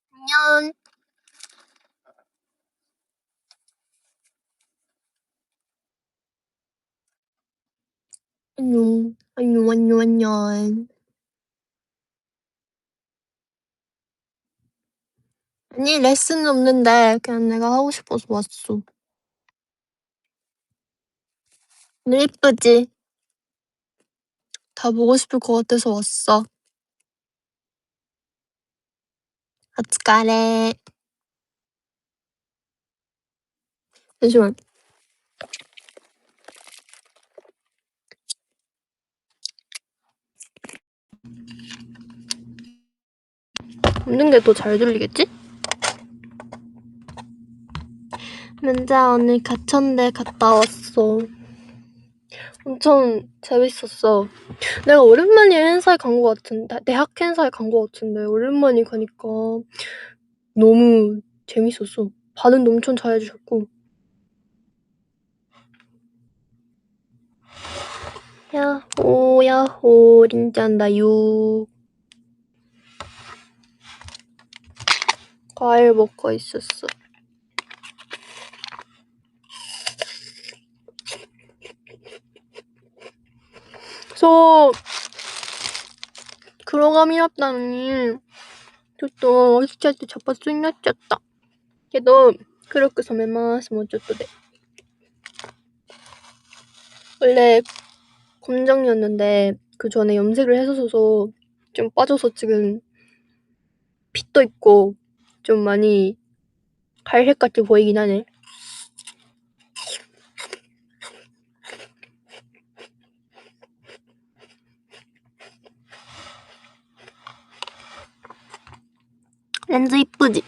안녕. 안녕. 안녕, 안녕, 안녕. 아니, 레슨은 없는데 그냥 내가 하고 싶어서 왔어. 오늘 이쁘지? 다 보고 싶을 것 같아서 왔어. 어떡하래. 잠시만. 없는 게 더 잘 들리겠지? 맨자 오늘 가천대 갔다 왔어. 엄청 재밌었어. 내가 오랜만에 행사에 간 것 같은데, 대학 행사에 간 것 같은데 오랜만에 가니까 너무 재밌었어. 반응도 엄청 잘해주셨고. 야호 야호 린짠다유. 과일 먹고 있었어. 그래서 그러감이 났다니 또 어시차지 잡았으 났졌다. 걔도 그렇게 섬에마스 뭐 어쩌도 돼. 원래 검정이었는데 그 전에 염색을 했었어서 좀 빠져서 지금 핏도 있고 좀 많이 갈색같이 보이긴 하네. 렌즈 이쁘지?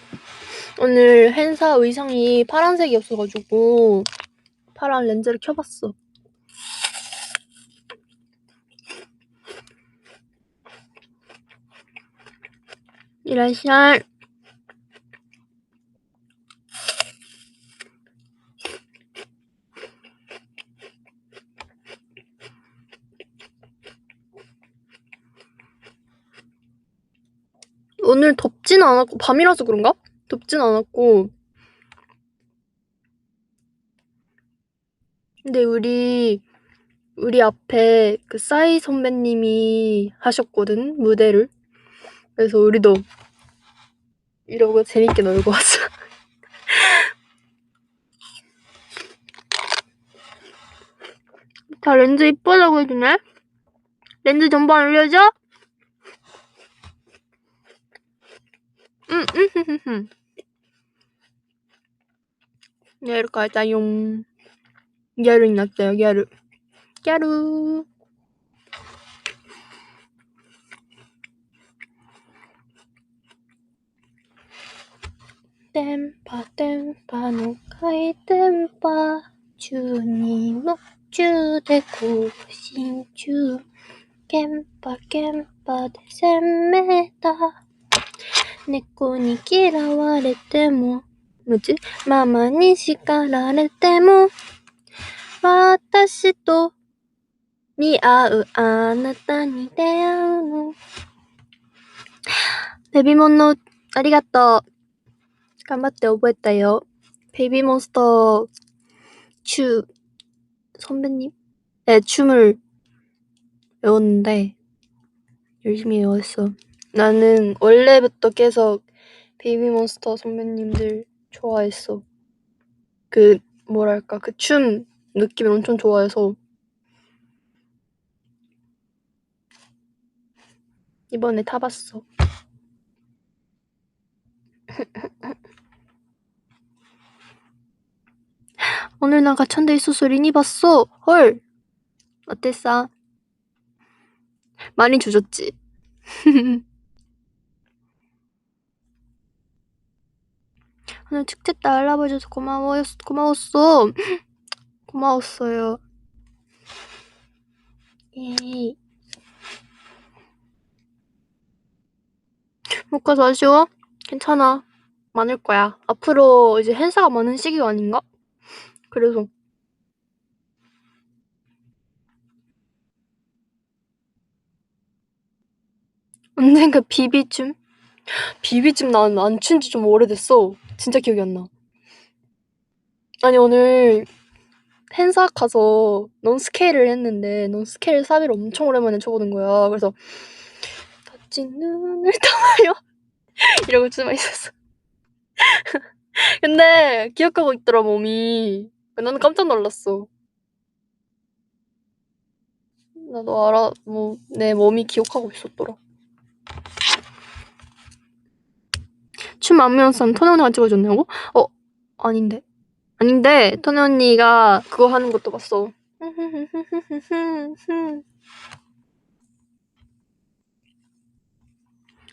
오늘 행사 의상이 파란색이었어가지고 파란 렌즈를 켜봤어. 이라시아. 오늘 덥진 않았고 밤이라서 그런가? 덥진 않았고 근데 우리 앞에 그 싸이 선배님이 하셨거든 무대를. 그래서 우리도 이러고 재밌게 놀고 왔어. 다 렌즈 이쁘다고 해주네. 렌즈 전반 올려줘. 응. 야루 가자용. 야루 났어요. 야루. 땜파 노카이 땜파 주니 목주대고 신주 겜빠 데센메다猫に嫌われてもママに叱られても私と似合うあなたに出会うの。베비몬노 아리가또. 頑張って覚えたよ。베이비몬스터 춤 선배님? 네, 춤을 외웠는데 열심히 외웠어. 나는 원래부터 계속 베이비몬스터 선배님들 좋아했어. 그 뭐랄까 그 춤 느낌을 엄청 좋아해서 이번에 타봤어. 오늘 나 가천대 있어서 리니 봤어. 헐. 어땠어? 많이 주셨지? 오늘 축제 때 알아봐줘서 고마웠어. 고마웠어요. 예이. 못 가서 아쉬워? 괜찮아. 많을 거야. 앞으로 이제 행사가 많은 시기가 아닌가? 그래서 언젠가 비비춤? 비비집 난 안 친지 좀 오래됐어. 진짜 기억이 안 나. 아니 오늘 팬사 가서 넌스케일을 했는데 넌스케일 사비를 엄청 오랜만에 쳐보는 거야. 그래서 닫힌 눈을 떠요 이러고 쯤 있었어. 근데 기억하고 있더라 몸이. 나는 깜짝 놀랐어. 나도 알아. 뭐 내 몸이 기억하고 있었더라. 춤 안무영상 토네 언니가 찍어줬냐고? 아닌데. 토네 언니가 그거 하는 것도 봤어.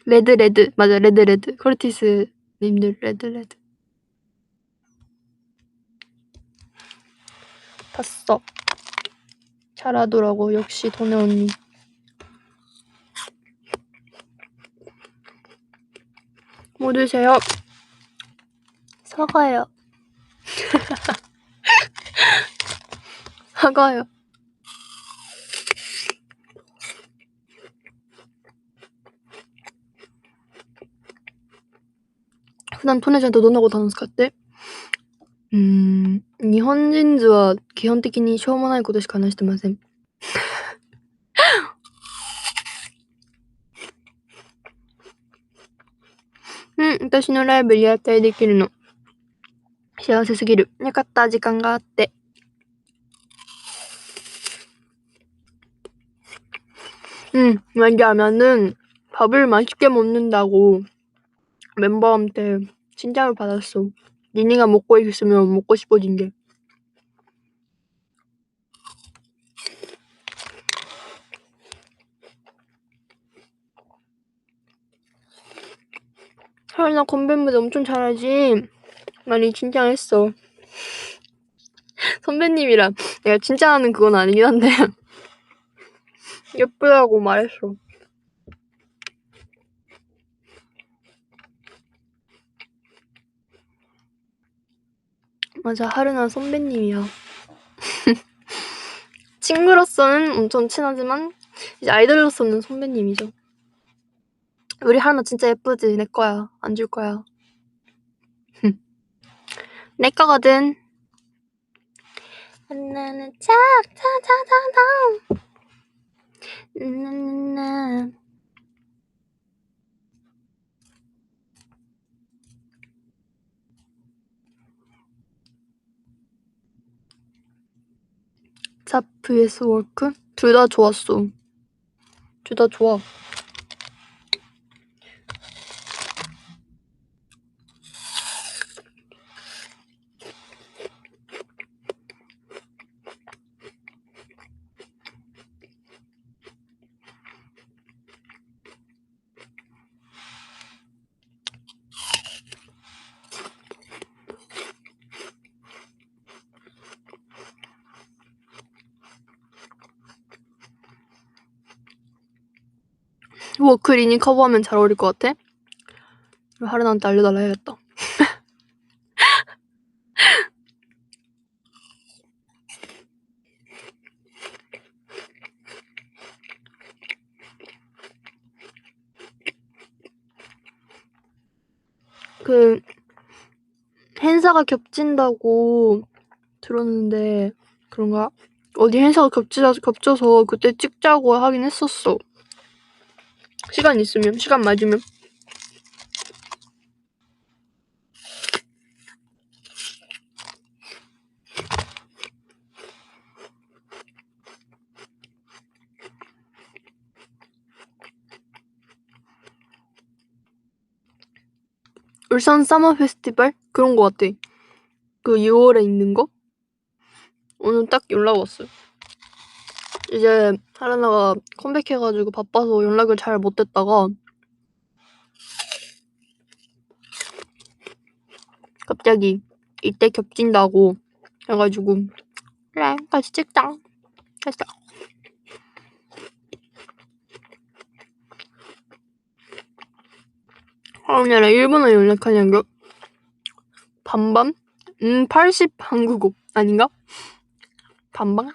레드. 맞아, 레드. 커티스 님들 레드. 봤어. 잘하더라고, 역시 도네 언니. 뭐 드세요? 사과요. 사과요.普段トネちゃんとどんなこと話すかって？日本人図は基本的にしょうもないことしか話してません。私のライブリアタイできるの。幸せすぎる。よかった、時間があって。왜냐면은 밥을 맛있게 먹는다고 멤버한테 칭찬을 받았어. 니니가 먹고 있으면 먹고 싶어진 게. 나 건배 무대 엄청 잘하지? 많이 칭찬했어. 선배님이랑 내가 칭찬하는 그건 아니긴 한데 예쁘다고 말했어. 맞아, 하루나 선배님이야. 친구로서는 엄청 친하지만 이제 아이돌로서는 선배님이죠. 우리 하루나 진짜 예쁘지? 내 거야. 안 줄 거야. 내 거거든. 나는 차차차차차 나나나 잡 vs 워크? 둘 다 좋았어. 둘 다 좋아. 워크 리니 커버하면 잘 어울릴 것 같아? 하루나한테 알려달라 해야겠다. 그 행사가 겹친다고 들었는데 그런가? 어디 행사가 겹쳐서 그때 찍자고 하긴 했었어. 시간 있으면, 시간 맞으면. 울산 서머 페스티벌? 그런 거 같아. 그 6월에 있는 거? 오늘 딱 연락 왔어. 이제 하루나가 컴백해가지고 바빠서 연락을 잘 못했다가 갑자기 이때 겹친다고 해가지고 그래 같이 찍자 했어. 하루나랑 일본어 연락하냐고? 반반? 80 한국어 아닌가? 반반?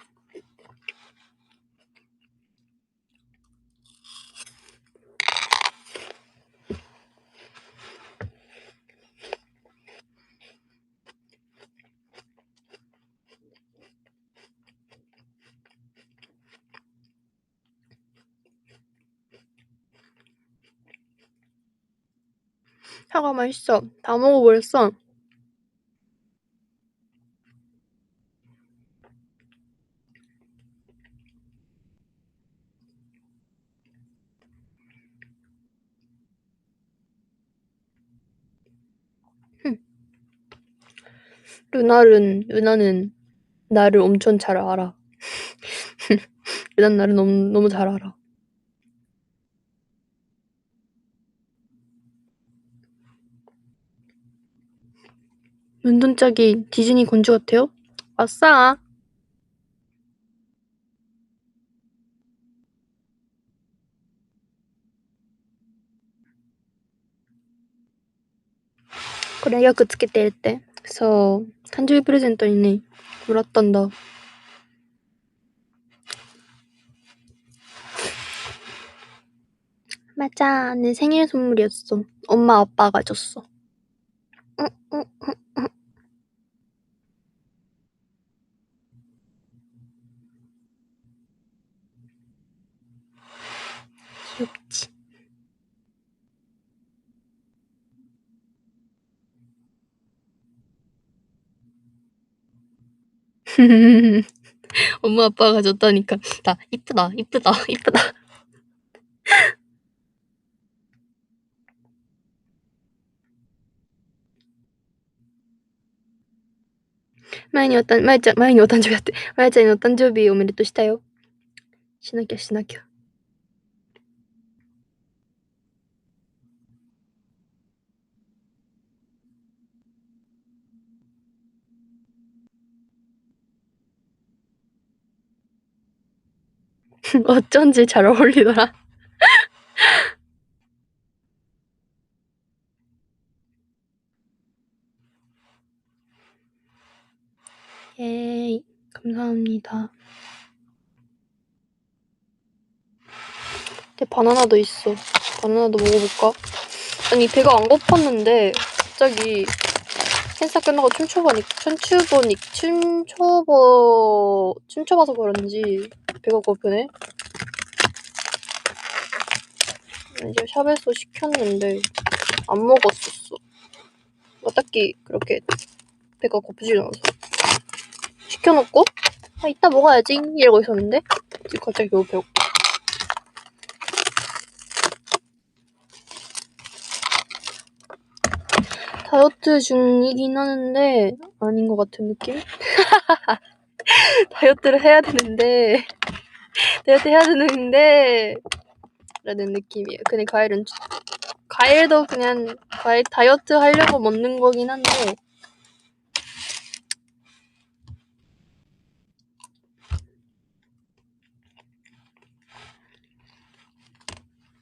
사과 맛있어. 다 먹어버렸어. 루나는 나를 엄청 잘 알아. 루나는 나를 너무 잘 알아. 눈동자기 디즈니 공주 같아요? 아싸.これよくつけてるって。そう。誕生日プレゼントにね、もらったんだ。 맞아. 내 생일 선물이었어. 엄마 아빠가 줬어. 응, 응, 응, 응. 귀엽지. 엄마 아빠가 줬다니까 다 이쁘다 이쁘다 이쁘다.前にお誕生日やって、まやちゃんにお誕生日おめでとうしたよ。しなきゃしなきゃ。어쩐지 잘 어울리더라. 예이, 감사합니다. 근데 바나나도 있어. 바나나도 먹어볼까? 아니 배가 안 고팠는데 갑자기 행사 끝나고 춤춰봐서 그런지 배가 고프네. 이제 샵에서 시켰는데 안 먹었었어. 뭐 딱히 그렇게 배가 고프지 않아서 시켜놓고 아 이따 먹어야지 이러고 있었는데 지금 갑자기 겨우 배고파. 다이어트 중이긴 하는데 아닌 것 같은 느낌? 다이어트를 해야 되는데 라는 느낌이에요. 근데 과일도 그냥 다이어트 하려고 먹는 거긴 한데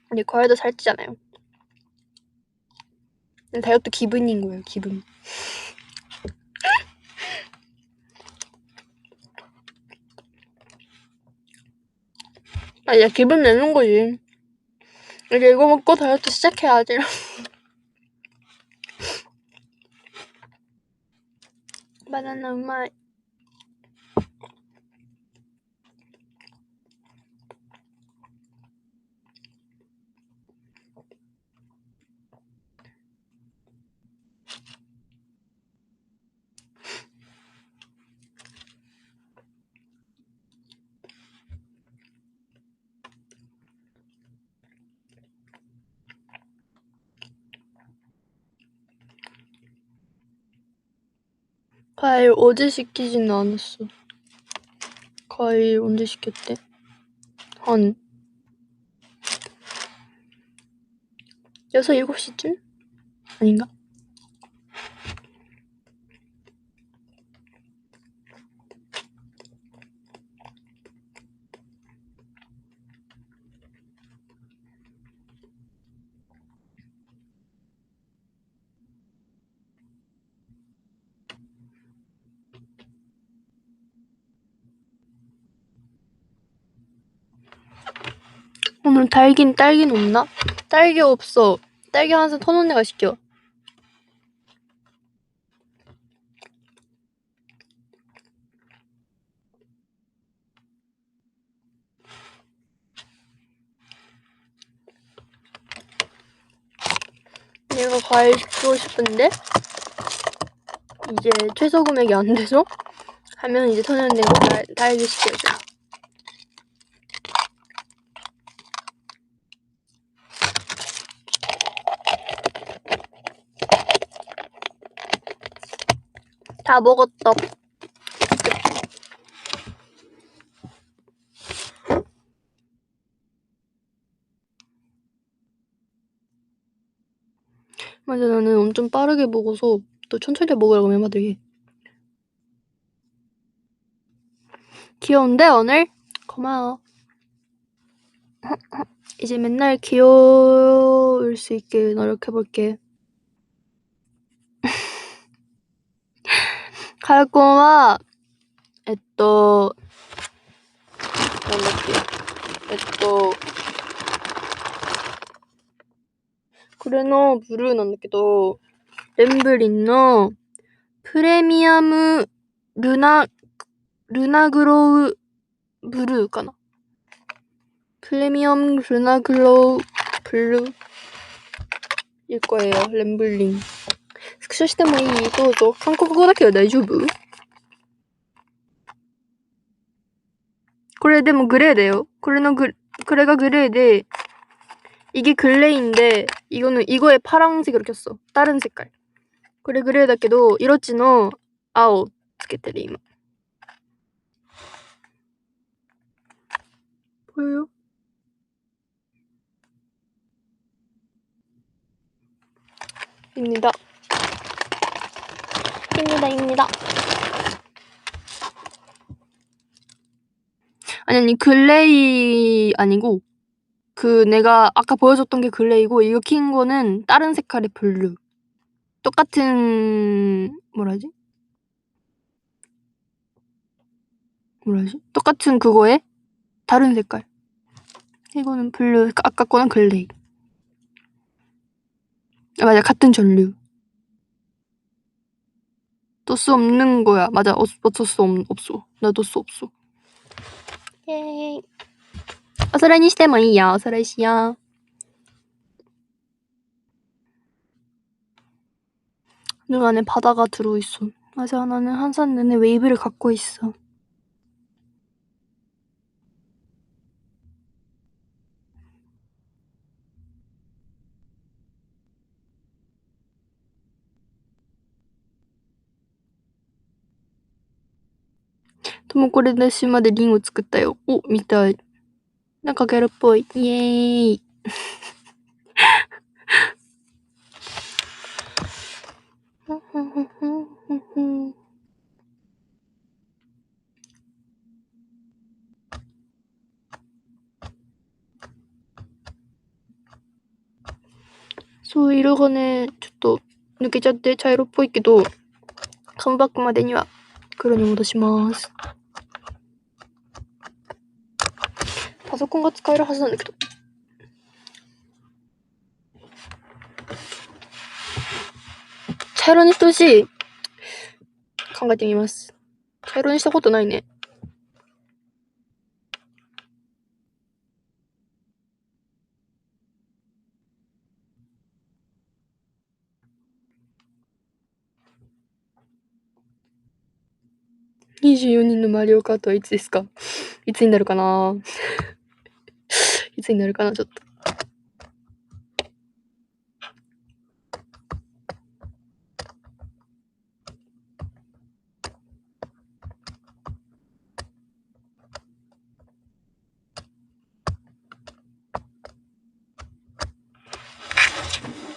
근데 과일도 살찌잖아요. 다이어트 기분인 거예요, 기분. 아, 이제 기분 내는 거지. 이제 이거 먹고 다이어트 시작해야지. 바나나 우마이. 과일 어제 시키지는 않았어. 과일 언제 시켰대? 한 6, 7시쯤? 아닌가? 오늘 딸기는 없나? 딸기 없어. 딸기 항상 터놓은애가 시켜. 내가 과일 시키고 싶은데 이제 최소 금액이 안 돼서 하면 이제 터널된 거 달게 시켜줘. 다 먹었다. 맞아, 나는 엄청 빠르게 먹어서 또 천천히 먹으라고 멤버들이. 귀여운데 오늘? 고마워. 이제 맨날 귀여울 수 있게 노력해볼게. カヤコンはなんだっけこれのブルーなんだけど、レンブリンのプレミアムルナグロウブルーかな。プレミアムルナグロウブルー일 거예요. 램블링. 스크셔してもいい？どうぞ。韓国語だけど大丈夫？これでもグレーだよ。これがグレーで이게 글레이인데 이거에 파란색으로 켰어. 다른 색깔. 그래 그레이 だけど 이로치노 아오 つけてる今. 보여요? 입니다. 아니 글레이 아니고 그 내가 아까 보여줬던 게 글레이고 이거 킨 거는 다른 색깔의 블루. 똑같은 똑같은 그거에 다른 색깔. 이거는 블루, 아까 거는 글레이. 아, 맞아, 같은 전류. 도수 없는 거야. 맞아, 어쩔 수 없어. 나 도수 없어. 예이. 어서라니してもいいよ. 어서라시야. 눈 안에 바다가 들어있어. 맞아, 나는 항상 눈에 웨이브를 갖고 있어. 토모코레デシまでリンを作ったよ. 오, みたい. なんかギャルっぽい. イエーイ.そう、色がね、ちょっと抜けちゃって茶色っぽいけど、カムバックまでには黒に戻します。パソコンが使えるはずなんだけど。茶色にしてほしい。考えてみます。茶色にしたことないね。24人のマリオカートはいつですか？いつになるかな？いつになるかな、ちょっと。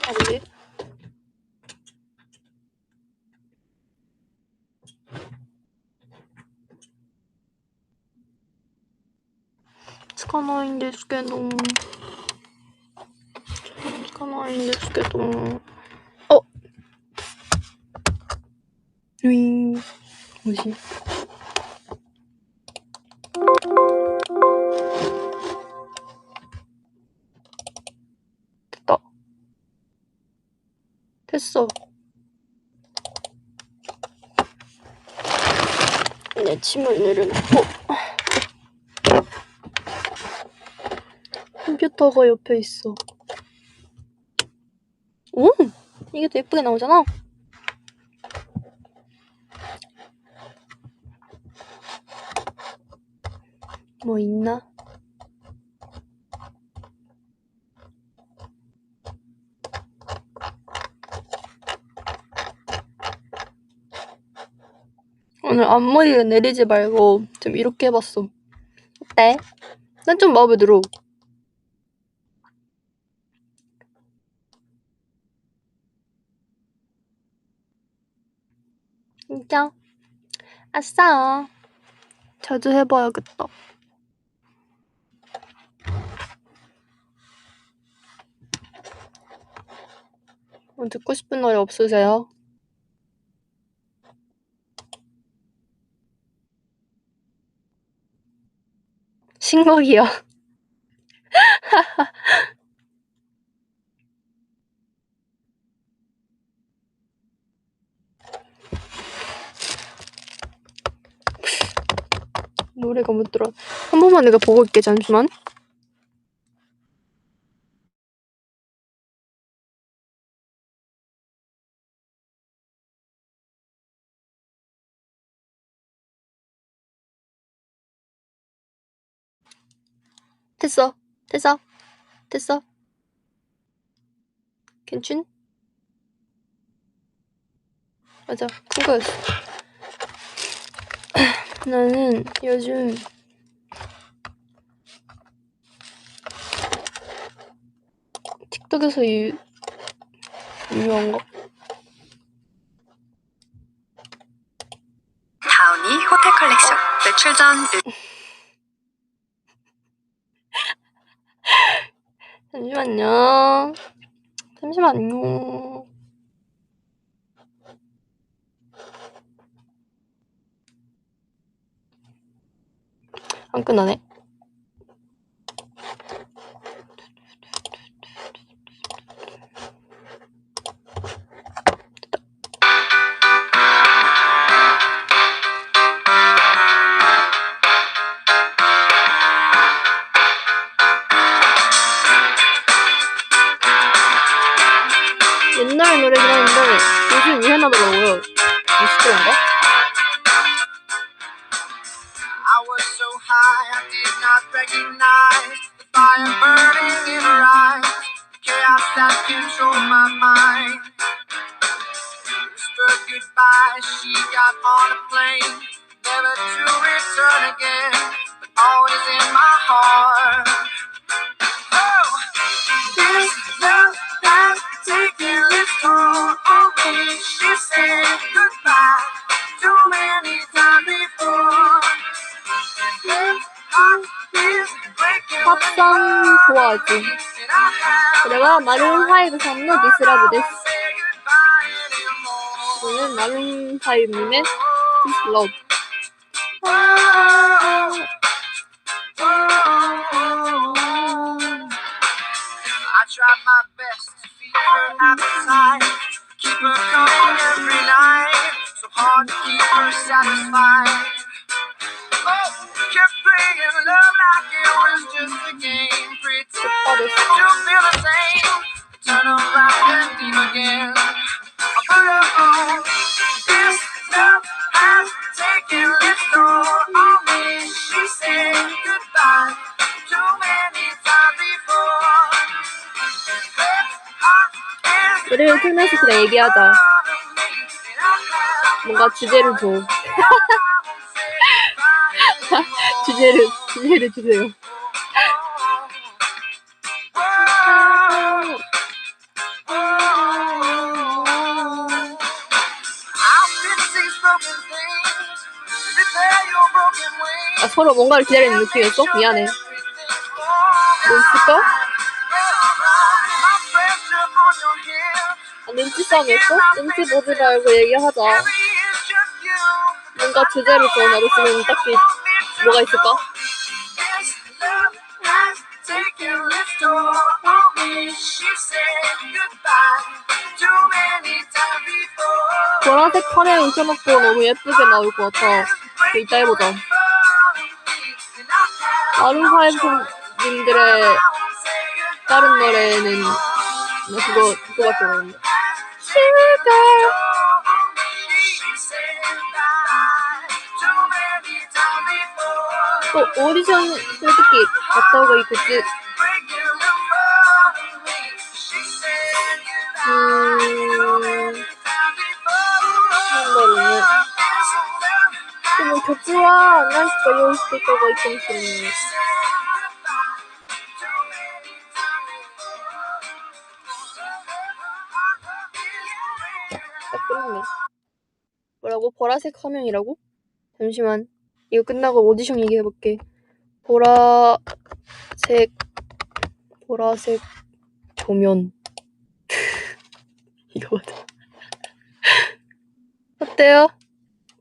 あれ？つかないんですけど。あ！ウィーン。おいしい。됐다. 됐어. 내 침을 내려놓고 컴퓨터가 옆에 있어. 오! 이게 더 예쁘게 나오잖아. 뭐 있나? 오늘 앞머리가 내리지 말고 좀 이렇게 해봤어. 어때? 난 좀 마음에 들어. 진짜? 아싸. 자주 해봐야겠다. 듣고 싶은 노래 없으세요? 신곡이요. 노래가 못 들어. 한 번만 내가 보고 올게. 잠시만. 됐어. 됐어. 됐어. 괜춘? 맞아. 큰 거였어. 나는 요즘 틱톡에서 유명한 거? 다운이 호텔 컬렉션 매출 전 잠시만요. 잠시만요. 안 끝나네. 옛날 노래긴 한데 요즘 유행하더라고요. 미스트인가? I was so high I did not recognize the fire burning in her eyes, the chaos that controlled my mind. Whispered goodbye, she got on a plane, never to return again, but always in my heart. Oh, this love has taken its toll on me. She said goodbye too many times before. 팝송 좋아하지. 내가 마룬 파이브 선노 디스라브 데스. 저는 마룬 파이브님의 This Love. I tried my best to feed her appetite, keep her coming every night, so hard to keep her satisfied. Oh, kept playing love like it was just a game, pretending to feel the same, turn around and leave again. I put her on. This love has taken its toll on me. She said goodbye too many times before. 노래를 틀면서 그냥 얘기하자. 뭔가 주제를 줘. 주제를 주세요. 아, 서로 뭔가를 기다리는 느낌이었어? 미안해. 뭐 있을까? 아, 눈치 싸움이었어? 눈치 보지 말고 얘기하자. 뭔가 주제를 줘. 나도 지금 딱히 뭐가 있을까? 보라색 컬에 켜놓고 너무 예쁘게 나올 것 같아. 이따 해보자. 마룬파이브님들의 다른 노래는 그거밖에 모르는데. sugar. 오디션 솔직히 갔다 오고 있겠지.でも曲は何か用意していた方がいいかもしれない。끝났네. 뭐라고? 보라색 화면이라고? 잠시만. 이거 끝나고 오디션 얘기해볼게. 보라색 조면. 이거 맞아. 어때요?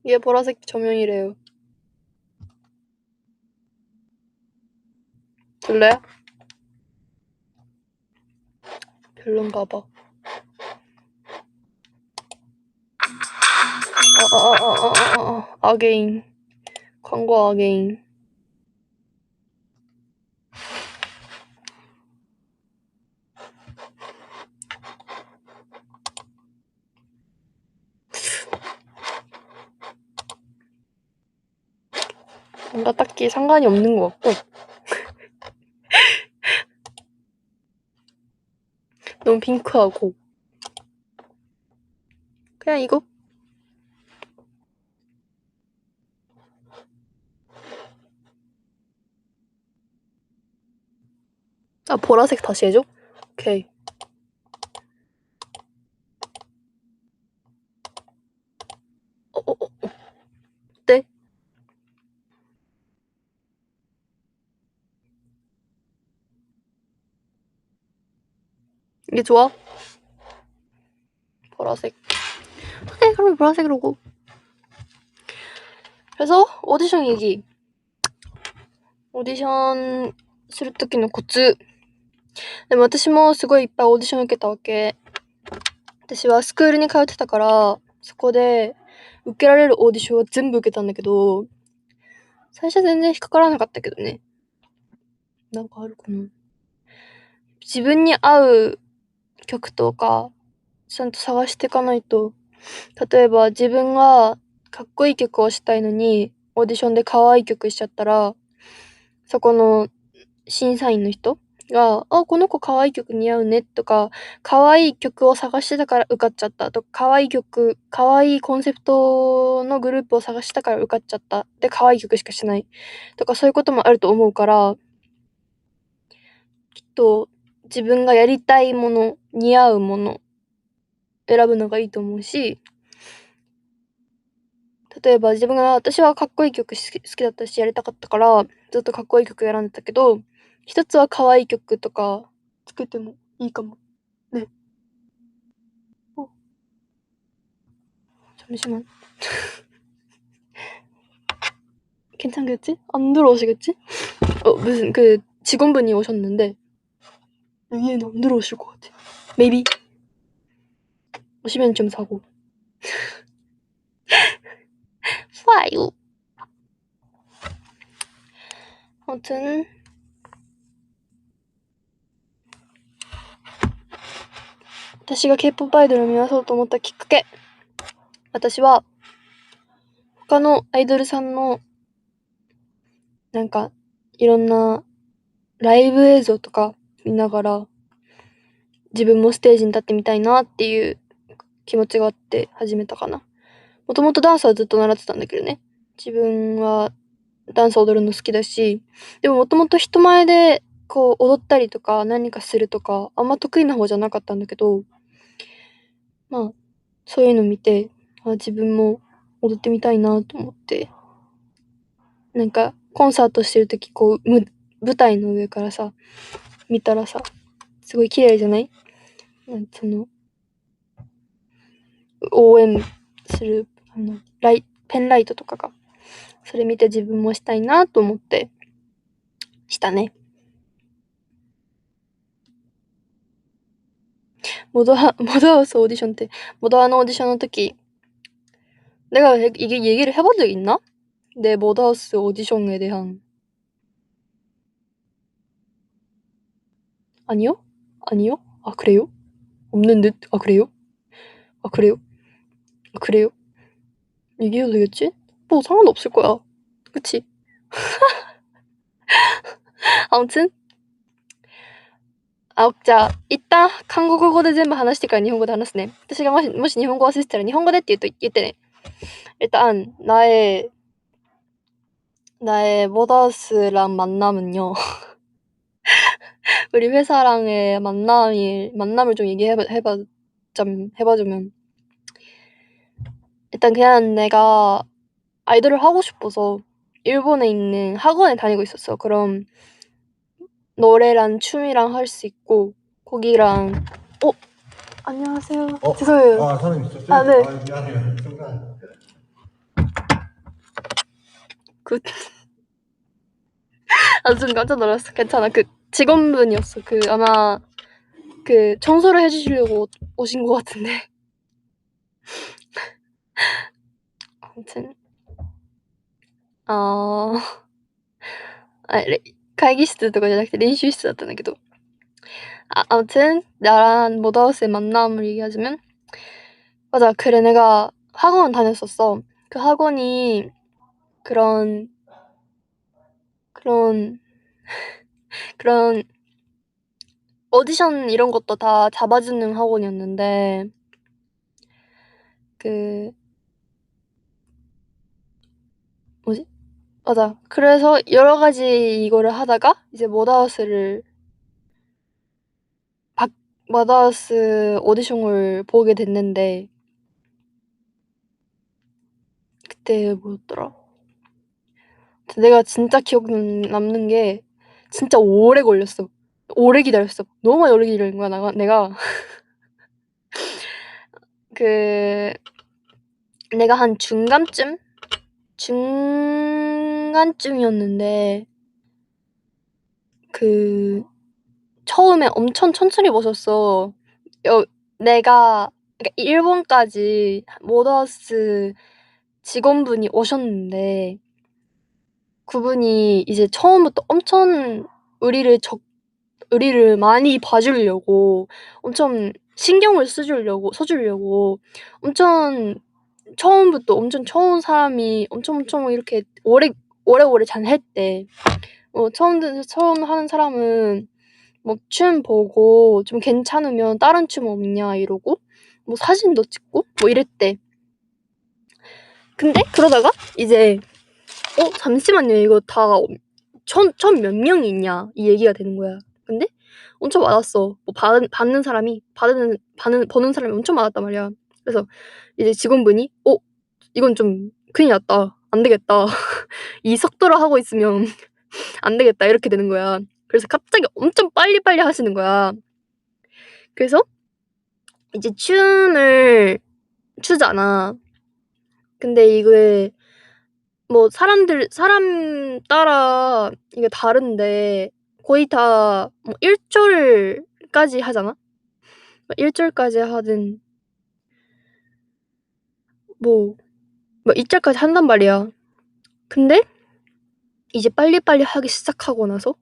이게 보라색 조명이래요. 별로야? 별론가 봐. 아게인. 광고 아게인. 뭔가 딱히 상관이 없는 것 같고. 너무 핑크하고. 그냥 이거? 아, 보라색 다시 해줘? 오케이. 어때? 이게 좋아? 보라색. 그래, 그럼 보라색으로 고. 그래서 오디션 얘기. 오디션 する時のコツ。でも私もすごいいっぱいオーディション受けたわけ。私はスクールに通ってたから、そこで受けられるオーディションは全部受けたんだけど、最初全然引っかからなかったけどね。なんかあるかな。自分に合う曲とか、ちゃんと探していかないと。例えば自分がかっこいい曲をしたいのに、オーディションで可愛い曲しちゃったら、そこの審査員の人が、あ、この子可愛い曲似合うねとか、可愛い曲を探してたから受かっちゃったとか、可愛いコンセプトのグループを探したから受かっちゃった。で、可愛い曲しかしてない。とか、そういうこともあると思うから、きっと自分がやりたいもの、似合うもの、選ぶのがいいと思うし、例えば私はかっこいい曲好きだったしやりたかったから、ずっとかっこいい曲選んでたけど、一つは可愛い曲とかつけてもいいかも。ね。잠시만. 괜찮겠지? 안 들어오시겠지? 무슨 직원분이 오셨는데 여기에는 안 들어오실 것 같아. Maybe. 오시면 좀 사고. 좋아요. 아무튼私が K-POP アイドルを目指そうと思ったきっかけ。私は他のアイドルさんのなんかいろんなライブ映像とか見ながら自分もステージに立ってみたいなっていう気持ちがあって始めたかな。もともとダンスはずっと習ってたんだけどね。自分はダンス踊るの好きだし、でももともと人前で踊ったりとか何かするとかあんま得意な方じゃなかったんだけど、まあそういうの見て、自分も踊ってみたいなと思って、なんかコンサートしてる時舞台の上からさ見たらさすごい綺麗じゃない？その応援するペンライトとかがそれ見て自分もしたいなと思ってしたね。모더하우스 오디션 때 모더하우스 오디션 의 특히 내가 이게 얘기를 해본 적 있나? 내 모더하우스 오디션에 대한 아니요? 아 그래요? 없는 듯? 아 그래요? 아, 그래요? 그래요? 얘기해도 되겠지? 뭐 상관없을 거야. 그치? 아무튼じゃあ、一旦韓国語で全部話してから日本語で話すね。私がもし日本語忘れてたら日本語でって言ってね。일단 나의 모더스랑 만남은요. 우리 회사랑의 만남을 좀 해봐주면 일단 그냥 내가 아이돌을 하고 싶어서 일본에 있는 학원에 다니고 있었어. 그럼 노래랑 춤이랑 할 수 있고 거기랑 안녕하세요. 죄송해요. 사장님 있었어요? 아, 네. 미안해요. 순간. 좀 깜짝 놀랐어. 괜찮아. 직원분이었어. 아마 청소를 해주시려고 오신 것 같은데. 아무튼 会議室とかじゃなくて練習室だったんだけど. 아무튼 나랑 모더스의 만남을 얘기하자면 맞아. 그래 내가 학원 다녔었어. 그 학원이 그런 오디션 이런 것도 다 잡아주는 학원이었는데 뭐지? 맞아. 그래서 여러 가지 이거를 하다가 이제 마다우스 오디션을 보게 됐는데 그때 뭐였더라? 내가 진짜 기억 남는 게 진짜 오래 걸렸어. 오래 기다렸어. 너무 많이 오래 기다린 거야, 내가. 내가 한 중간쯤이었는데 처음에 엄청 천천히 보셨어. 그러니까 일본까지 모더스 직원분이 오셨는데 그분이 이제 처음부터 엄청 우리를 많이 봐주려고 엄청 신경을 써주려고 엄청 처음부터 엄청 처음 사람이 엄청 이렇게 오래 잘 했대. 처음 하는 사람은 뭐 춤 보고 좀 괜찮으면 다른 춤 없냐 이러고 뭐 사진도 찍고 뭐 이랬대. 근데 그러다가 이제 잠시만요. 이거 다 천 몇 명이 있냐 이 얘기가 되는 거야. 근데 엄청 많았어. 뭐 받는 사람이 버는 사람이 엄청 많았단 말이야. 그래서 이제 직원분이 이건 좀 큰일 났다. 안 되겠다. 이 속도로 하고 있으면 안 되겠다. 이렇게 되는 거야. 그래서 갑자기 엄청 빨리빨리 하시는 거야. 그래서 이제 춤을 추잖아. 근데 이게 뭐 사람 따라 이게 다른데 거의 다 뭐 1절까지 하잖아. 1절까지 하든 뭐 2절까지 한단 말이야. 근데 이제 빨리빨리 하기 시작하고 나서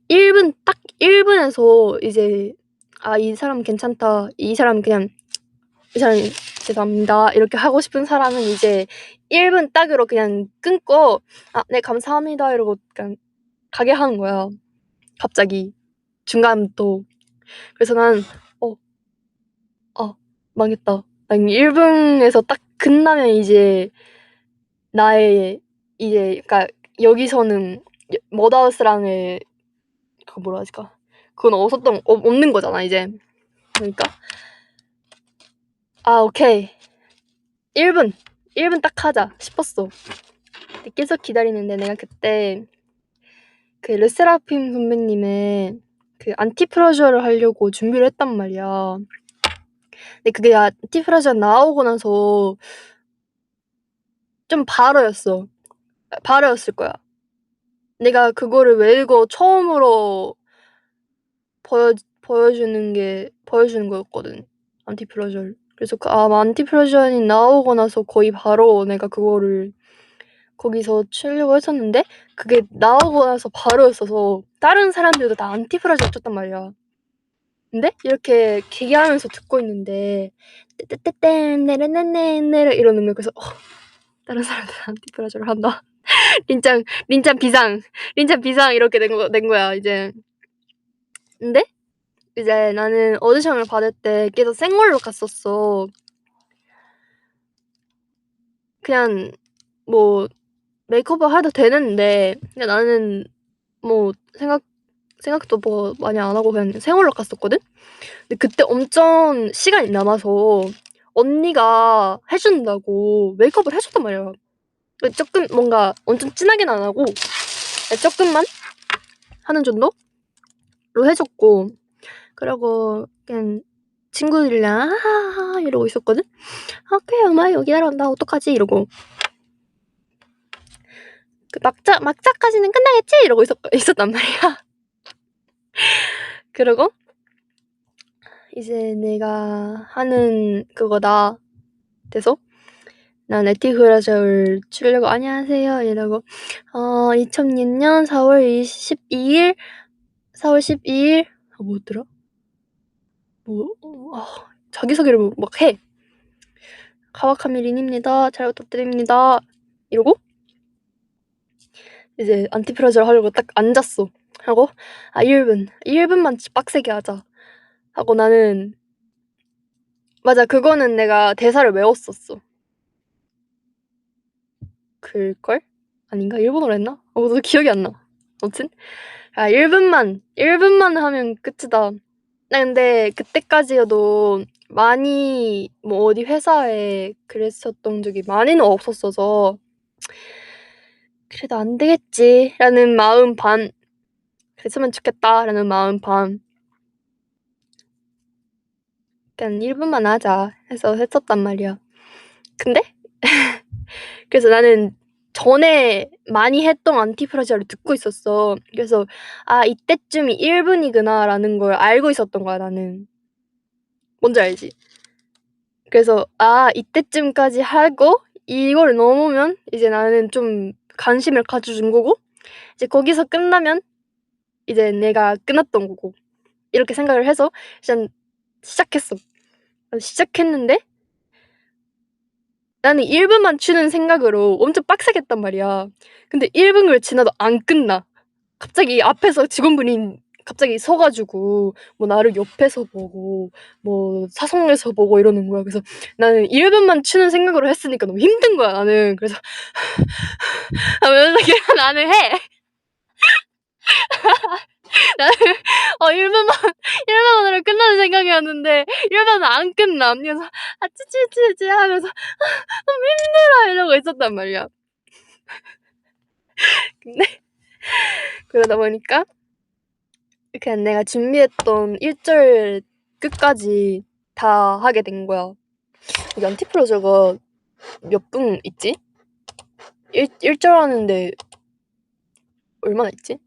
1분에서 이제 이 사람 괜찮다. 이 사람 죄송합니다. 이렇게 하고 싶은 사람은 이제 1분 딱으로 그냥 끊고 네 감사합니다 이러고 그냥 가게 하는 거야. 갑자기 중간부터. 그래서 난 망했다. 난 1분에서 딱 끝나면 이제 나의 이제 그러니까 여기서는 머다우스랑의 뭐라 하지까 그건 없는 거잖아 이제. 그러니까 오케이 1분 딱 하자 싶었어. 계속 기다리는데 내가 그때 르세라핌 선배님의 안티프라저를 하려고 준비를 했단 말이야. 근데 그게 안티프라저 나오고 나서 좀 바로였을 거야. 내가 그거를 외우고 처음으로 보여주는 거였거든. 안티프라저를. 그래서 안티프라저이 나오고 나서 거의 바로 내가 그거를 거기서 추려고 했었는데 그게 나오고 나서 바로였어서 다른 사람들도 다 안티프라저 췄단 말이야. 근데 이렇게 기기하면서 듣고 있는데 떼떼떼 네레네네네 이러는 거야. 그래서 다른 사람들 안티프라저를 한다. 린짱 비상 이렇게 된 거야 이제. 근데 이제 나는 오디션을 받을 때 계속 생얼로 갔었어. 그냥 뭐 메이크업을 해도 되는데 그냥 나는 뭐 생각도 뭐 많이 안 하고 그냥 생얼로 갔었거든. 근데 그때 엄청 시간이 남아서 언니가 해준다고 메이크업을 해줬단 말이야. 조금 뭔가 엄청 진하게는 안 하고 조금만 하는 정도로 해줬고, 그리고 그냥 친구들이랑 하하하 이러고 있었거든. 그래 엄마 여기 날아온다 어떡하지 이러고, 그 막자까지는 끝나겠지 이러고 있었단 말이야. 그리고 이제 내가 하는 그거다 돼서 난 에티브라저를 추려고 안녕하세요 이러고 2006년 4월 12일 뭐였더라? 자기소개를 막 해. 카와카미 린입니다. 잘 부탁드립니다. 이러고 이제 안티프라저를 하려고 딱 앉았어. 하고 1분만 빡세게 하자 하고 나는 맞아 그거는 내가 대사를 외웠었어. 그걸? 아닌가? 일본어로 했나? 너 기억이 안 나. 아무튼 1분만 하면 끝이다. 나 근데 그때까지여도 많이 뭐 어디 회사에 그랬었던 적이 많이는 없었어서 '그래도 안 되겠지.'라는 마음 반, '그랬으면 좋겠다.'라는 마음 반, 그냥 1분만 하자 해서 했었단 말이야. 근데 그래서 나는 전에 많이 했던 안티프라자를 듣고 있었어. 그래서 '아 이때쯤이 1분이구나.'라는 걸 알고 있었던 거야 나는. 뭔지 알지? 그래서 '아 이때쯤까지 하고 이걸 넘으면 이제 나는 좀 관심을 가져준 거고 이제 거기서 끝나면 이제 내가 끝났던 거고.' 이렇게 생각을 해서 일단 시작했어. 시작했는데 나는 1분만 추는 생각으로 엄청 빡세게 했단 말이야. 근데 1분을 지나도 안 끝나. 갑자기 앞에서 직원분이 갑자기 서 가지고 뭐 나를 옆에서 보고 뭐 사선에서 보고 이러는 거야. 그래서 나는 1분만 추는 생각으로 했으니까 너무 힘든 거야 나는. 그래서 하면서 그냥 나는 해. 나는 1분 만으로 끝나는 생각이었는데 1분은 안 끝나. 그래서 찌찌찌찌 하면서 너무 힘들어 이러고 있었단 말이야. 근데 그러다 보니까 그냥 내가 준비했던 1절 끝까지 다 하게 된 거야. 여기 안티프라저가 몇 분 있지? 1절 하는데 얼마나 있지?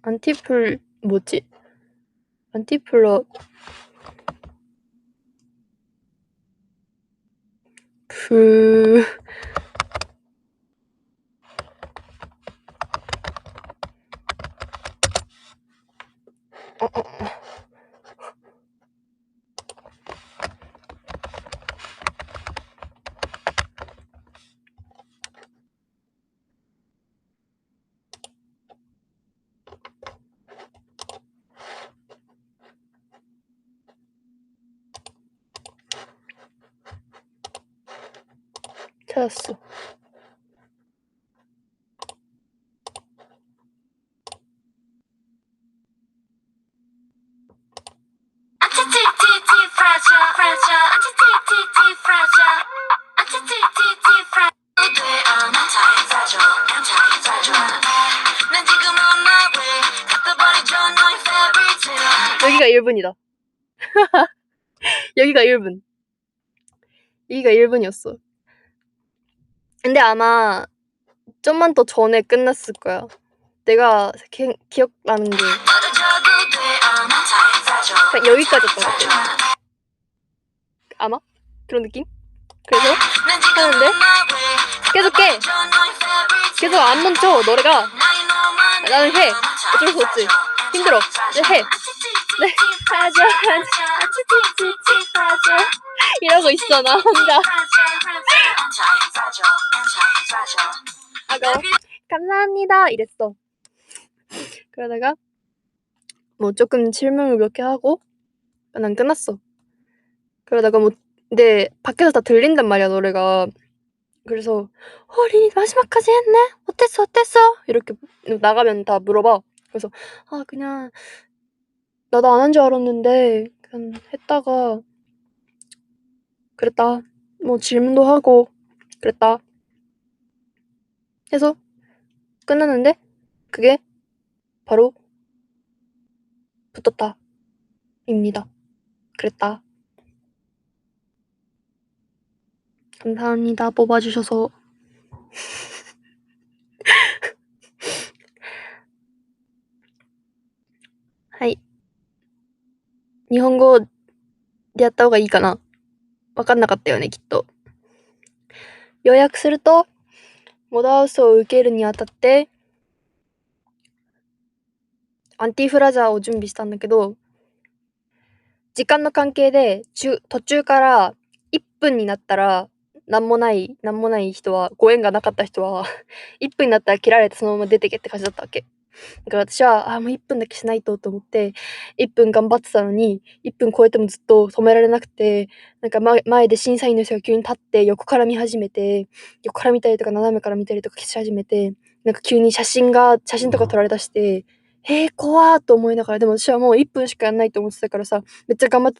안티플 뭐지? 안티플러 찾았어. 여기가 1분이다. 여기가 1분. 여기가 1분이었어. 근데 아마 좀만 더 전에 끝났을 거야. 내가 기억나는 게 그냥 여기까지였던 것 같아. 아마? 그런 느낌? 그래서 하는데 계속 안 멈춰 노래가. 나는 해. 어쩔 수 없지. 힘들어. 해. 네. 하자. 이러고 있어 나 혼자. 하고 감사합니다 이랬어. 그러다가 뭐 조금 질문을 몇 개 하고 난 끝났어. 그러다가 뭐 근데 밖에서 다 들린단 말이야 노래가. 그래서 리니 마지막까지 했네? 어땠어? 이렇게 나가면 다 물어봐. 그래서 그냥 나도 안 한 줄 알았는데 그냥 했다가 그랬다. 뭐 질문도 하고 그랬다. 해서 끝났는데 그게 바로 붙었다. 입니다. 그랬다. 감사합니다. 뽑아주셔서. はい。日本語でやった方がいいかな？わかんなかったよね、きっと。要約すると、モダハウスを受けるにあたって、アンティフラザーを準備したんだけど、時間の関係で途中から1分になったらなんもない人は、ご縁がなかった人は1分になったら切られてそのまま出てけって感じだったわけ。だから私はもう1分だけしないとと思って1分頑張ってたのに、1分超えてもずっと止められなくて、なんか前で審査員の人が急に立って横から見始めて、横から見たりとか斜めから見たりとかし始めて、なんか急に写真とか撮られだして、怖ーと思いながら、でも私はもう1分しかやんないと思ってたからさ、めっちゃ頑張っ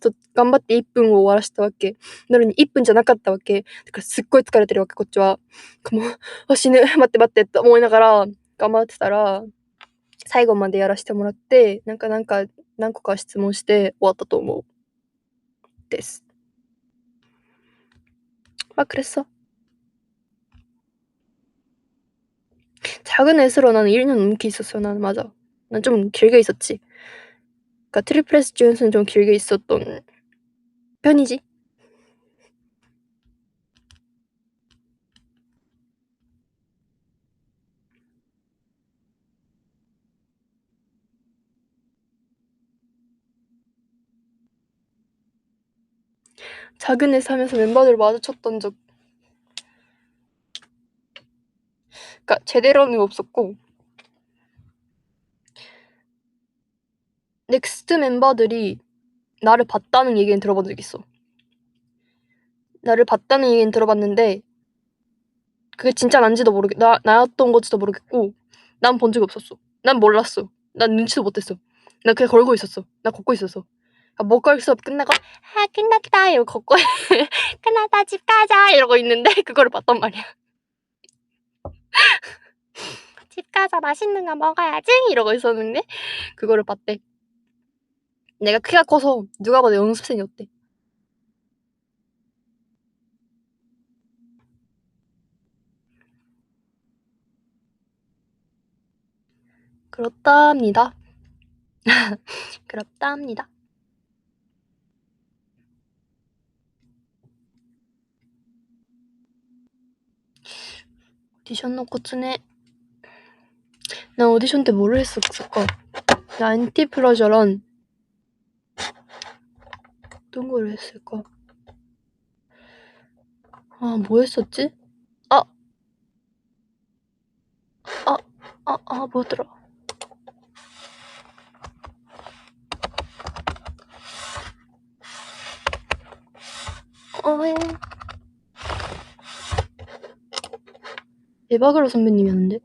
て1分を終わらせたわけ。なのに1分じゃなかったわけ。だからすっごい疲れてるわけ、こっちは。もう、死ぬ、待ってって思いながら頑張ってたら、最後までやらせてもらって、なんか何個か質問して終わったと思う。です。그랬어. 작은 애스로 나는 1년 넘게 있었어. 나는 맞아. 난 좀 길게 있었지. 그러니까 트리플 S 중에서는 좀 길게 있었던 편이지. 작은 애스 하면서 멤버들 마주쳤던 적 그러니까 제대로는 없었고 넥스트 멤버들이 나를 봤다는 얘기는 들어본 적 있어. 나를 봤다는 얘기는 들어봤는데 그게 진짜 난지도 나였던 건지도 모르겠고 난 본 적이 없었어. 난 몰랐어. 난 눈치도 못했어. 나 그냥 걸고 있었어. 나 걷고 있었어. 목걸 수업 끝나고 끝났다 이러고 걷고 끝났다 집 가자 이러고 있는데 그거를 봤단 말이야. 집 가서 맛있는 거 먹어야지 이러고 있었는데 그거를 봤대. 내가 키가 커서 누가 봐도 연습생이었대. 그렇답니다. 그렇답니다. 오디션 놓고 쓰네. 난 오디션 때 뭐를 했었을까? 나 안티플러저런 어떤 걸 했을까? 뭐 했었지? 뭐더라? 에바그로 선배님이었는데?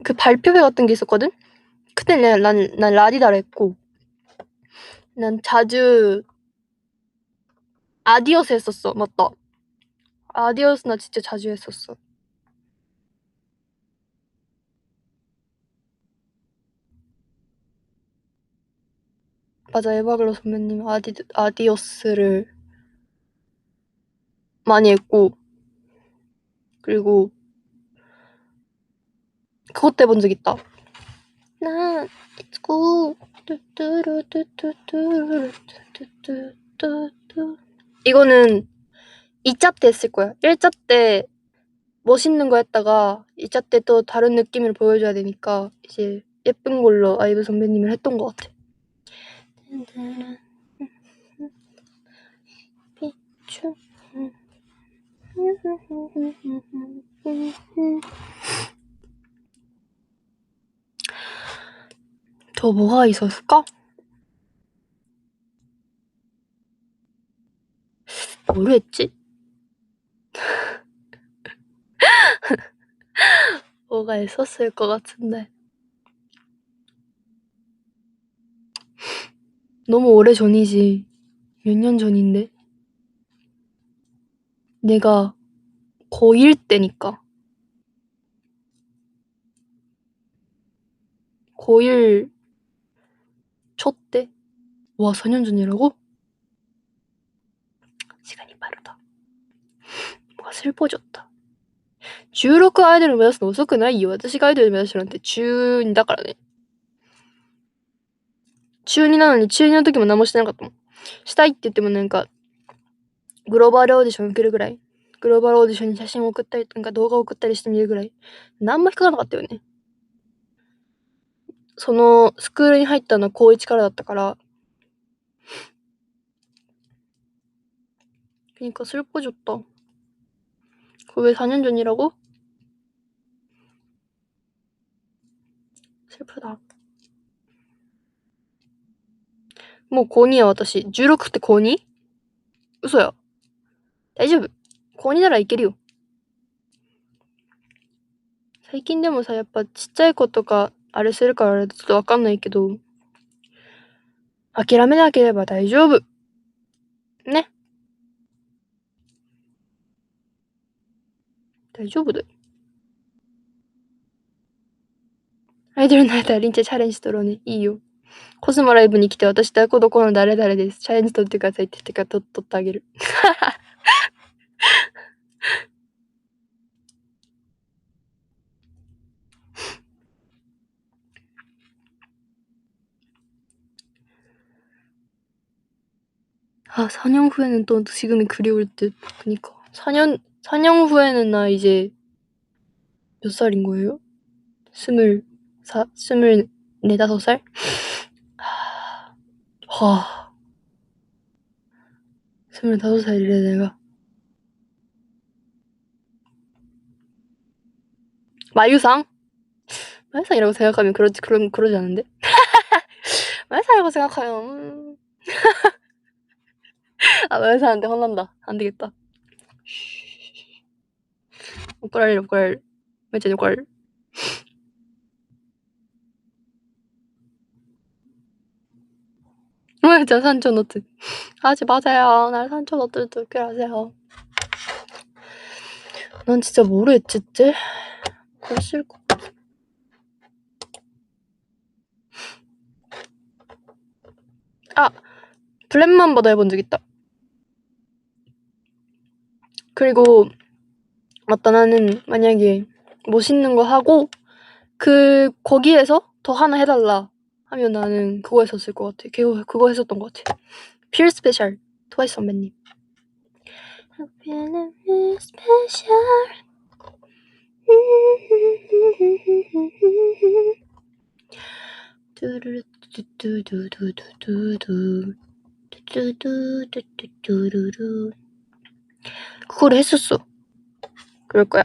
그 발표회 같은 게 있었거든? 그때 난 라디다를 했고 난 자주 아디오스 했었어. 맞다. 아디오스 나 진짜 자주 했었어. 맞아, 에바글로 선배님 아디오스를 많이 했고 그리고 그것 때 본 적 있다. 난 It's cool. 이거는 2차 때 했을 거야. 1차 때 멋있는 거 했다가 2차 때 또 다른 느낌을 보여줘야 되니까 이제 예쁜 걸로 아이브 선배님을 했던 것 같아. 더 뭐가 있었을까? 뭘 했지? 뭐가 있었을 것 같은데. 너무 오래 전이지. 몇 년 전인데. 내가 고1 때니까. 고1 초 때? 와, 4년 전이라고? 시간이 빠르다. 뭔가 슬퍼졌다. 16アイドル目指すの遅くないよ。私がアイドル目指したなんて中2だからね。中2なのに中2の時も何もしてなかったもん。したいって言ってもなんか、グローバルオーディション受けるぐらい。グローバルオーディションに写真を送ったり、なんか動画を送ったりしてみるぐらい。何も引っかかなかったよね。その、スクールに入ったのは高1からだったから。그니까 슬퍼졌다. 그거 왜 4년 전이라고? 슬프다. 뭐 고2야, 私. 16って고2? 嘘や. 大丈夫. 고2ならいけるよ. 最近でもさ、やっぱちっちゃい子とかあれするからちょっとわかんないけど、諦めなければ大丈夫。ね。大丈夫だよ。アイドルになれたらリンチェチャレンジ取ろうね。いいよ。コスモライブに来て私どこどこの誰々です。チャレンジ取ってくださいって言ってから取ってあげる。아, 4년 후에는 또 지금이 그리울 듯. 그니까. 4년 후에는 나 이제 몇 살인 거예요? 24, 5살? 와. 25살이래, 내가. 마유상? 마유상이라고 생각하면 그러지 않은데? 마유상이라고 생각하면, 아, 마유상한테 혼난다. 안 되겠다.怒られる。めっちゃ怒られる。진짜 산초노트. 하지 마세요. 날 산초노트 듣게 하세요. 난 진짜 뭐를 했지? 그랬을 것 같아. 아! 블랙맘버도 해본 적 있다. 그리고 맞다. 나는 만약에 멋있는 거 하고 거기에서 더 하나 해달라 하면 나는 그거 했었을 것 같아. 그거 했었던 것 같아. Pure Special 트와이스 선배님. 그걸 했었어. 그럴 거야.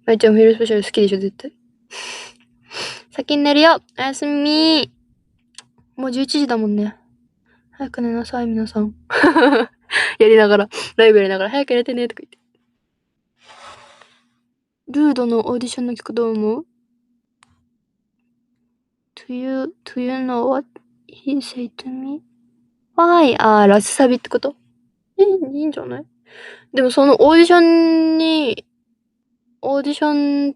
마이짱 휘ルスペシャル好きでしょ、絶対。先に寝るよ。おやすみ。もう11時だもんね。早く寝なさい、皆さん。ライブやりながら、早く寝てね、とか言って。ルードのオーディションの曲どう思う？ Do you know what he said to me? Why? ラスサビってこと？いいんじゃない？でもそのオーディション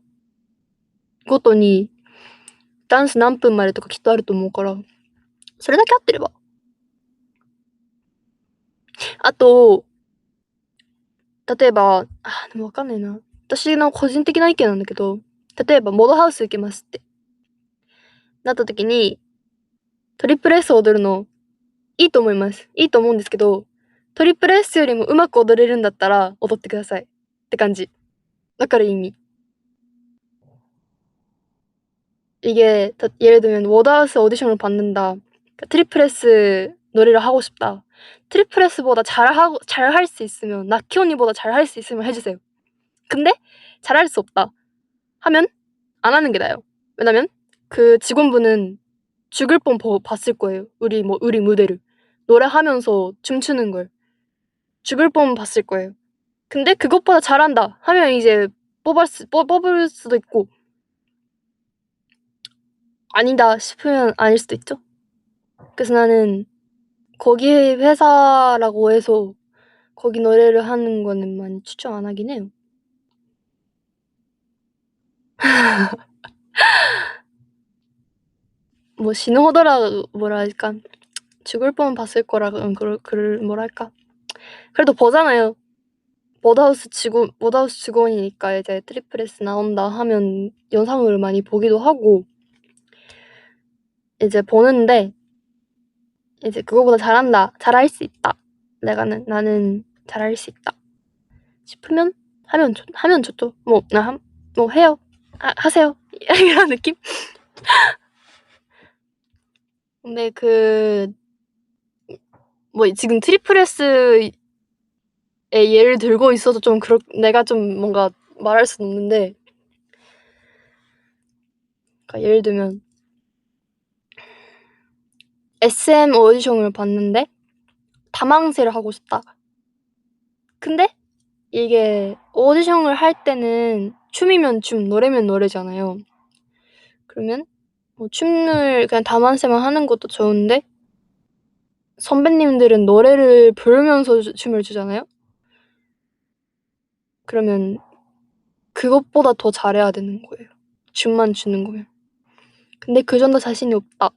ごとにダンス何分までとかきっとあると思うから、それだけ合ってれば。あと、例えば、でもわかんないな。私の個人的な意見なんだけど、例えばモドハウス受けますってなった時に、トリプル S 踊るのいいと思います。いいと思うんですけど、トリプル S よりもうまく踊れるんだったら踊ってくださいって感じ.わかる意味? 이게 예를 들면 워드하우스 오디션을 받는다. 트리플 S 노래를 하고 싶다. 트리플 S보다 잘할 수 있으면 나키 언니보다 잘할 수 있으면 해주세요. 근데 잘할 수 없다 하면 안 하는 게 나아요. 왜냐면 그 직원분은 죽을 뻔 봤을 거예요. 우리 무대를 노래하면서 춤추는 걸 죽을 뻔 봤을 거예요. 근데 그것보다 잘한다 하면 이제 뽑을 수도 있고 아니다 싶으면 아닐 수도 있죠. 그래서 나는 거기 회사라고 해서 거기 노래를 하는 거는 많이 추천 안 하긴 해요. 뭐 신호더라 뭐랄까 죽을 뻔 봤을 거라 뭐랄까 그래도 보잖아요. 워드하우스 직원이니까 이제 트리플 S 나온다 하면 영상을 많이 보기도 하고 이제 보는데 이제 그거보다 잘한다, 잘할 수 있다. 나는 잘할 수 있다 싶으면 하면 좋죠. 뭐 해요. 하세요. 이런 느낌? 근데 지금 트리플 S의 예를 들고 있어서 좀 내가 좀 뭔가 말할 수는 없는데, 그러니까 예를 들면 SM 오디션을 봤는데 다망새를 하고 싶다. 근데 이게 오디션을 할 때는 춤이면 춤, 노래면 노래잖아요. 그러면 뭐 춤을 그냥 다망새만 하는 것도 좋은데 선배님들은 노래를 부르면서 춤을 추잖아요. 그러면 그것보다 더 잘해야 되는 거예요. 춤만 추는 거면. 근데 그 정도 자신이 없다